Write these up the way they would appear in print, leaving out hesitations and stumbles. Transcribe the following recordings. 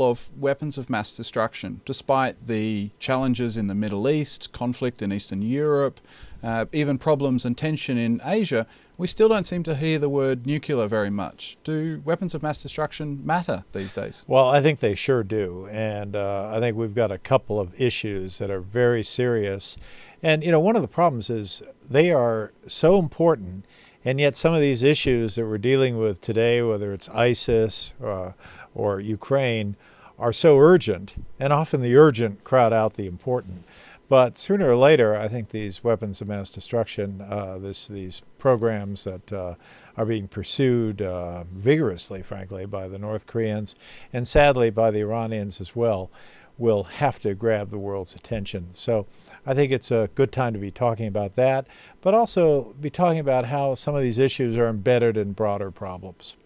of weapons of mass destruction, despite the challenges in the Middle East, conflict in Eastern Europe, even problems and tension in Asia, we still don't seem to hear the word nuclear very much. Do weapons of mass destruction matter these days? Well, I think they sure do. And I think we've got a couple of issues that are very serious. And, one of the problems is they are so important. And yet some of these issues that we're dealing with today, whether it's ISIS or Ukraine, are so urgent. And often the urgent crowd out the important. But sooner or later, I think these weapons of mass destruction, these programs that are being pursued vigorously, frankly, by the North Koreans and sadly by the Iranians as well, will have to grab the world's attention. So I think it's a good time to be talking about that, but also be talking about how some of these issues are embedded in broader problems.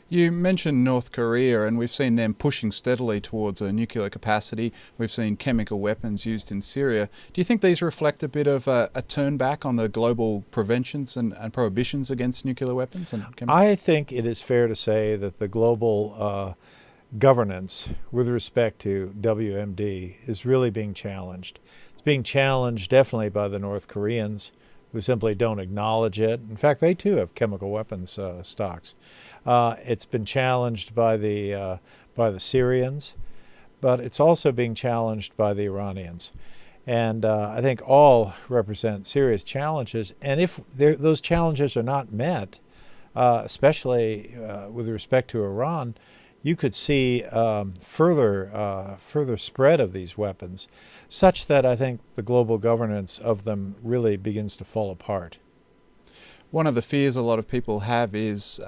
You mentioned North Korea, and we've seen them pushing steadily towards a nuclear capacity. We've seen chemical weapons used in Syria. Do you think these reflect a bit of a turn back on the global preventions and prohibitions against nuclear weapons and chemicals? I think it is fair to say that the global governance with respect to WMD is really being challenged. It's being challenged definitely by the North Koreans, who simply don't acknowledge it. In fact, they too have chemical weapons stocks. It's been challenged by the Syrians, but it's also being challenged by the Iranians. And I think all represent serious challenges. And if those challenges are not met, especially with respect to Iran, you could see further spread of these weapons, such that I think the global governance of them really begins to fall apart. One of the fears a lot of people have is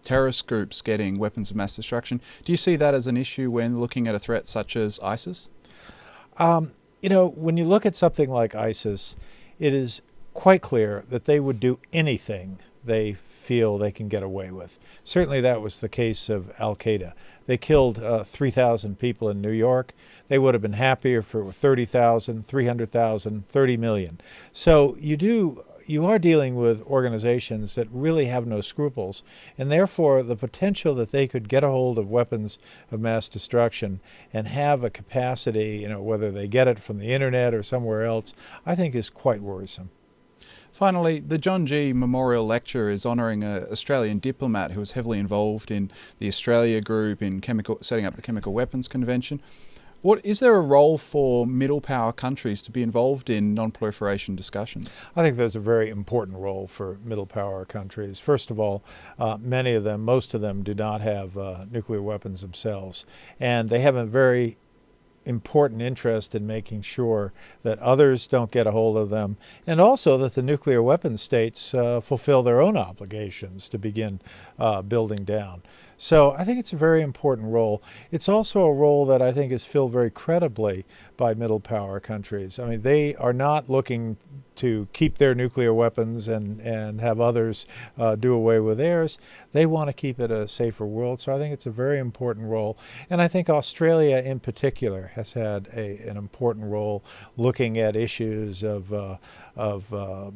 terrorist groups getting weapons of mass destruction. Do you see that as an issue when looking at a threat such as ISIS? When you look at something like ISIS, it is quite clear that they would do anything they feel they can get away with. Certainly that was the case of Al-Qaeda. They killed 3,000 people in New York. They would have been happier if it were 30,000, 300,000, 30 million. So you are dealing with organizations that really have no scruples, and therefore the potential that they could get a hold of weapons of mass destruction and have a capacity, whether they get it from the internet or somewhere else, I think is quite worrisome. Finally, the John Gee Memorial Lecture is honouring an Australian diplomat who was heavily involved in the Australia Group in setting up the Chemical Weapons Convention. Is there a role for middle power countries to be involved in non-proliferation discussions? I think there's a very important role for middle power countries. First of all, most of them do not have nuclear weapons themselves, and they have a very important interest in making sure that others don't get a hold of them, and also that the nuclear weapons states fulfill their own obligations to begin building down. So I think it's a very important role. It's also a role that I think is filled very credibly by middle power countries. I mean, they are not looking to keep their nuclear weapons and have others do away with theirs. They want to keep it a safer world. So I think it's a very important role. And I think Australia in particular has had an important role looking at issues of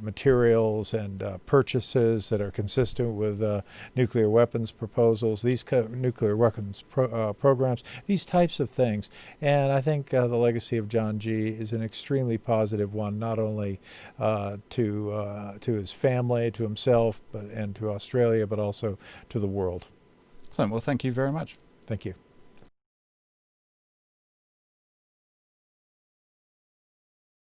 materials and purchases that are consistent with nuclear weapons proposals, these nuclear weapons programs, these types of things. And I think the legacy of John Gee is an extremely positive one, not only to his family, to himself, and to Australia, but also to the world. So, well, thank you very much. Thank you.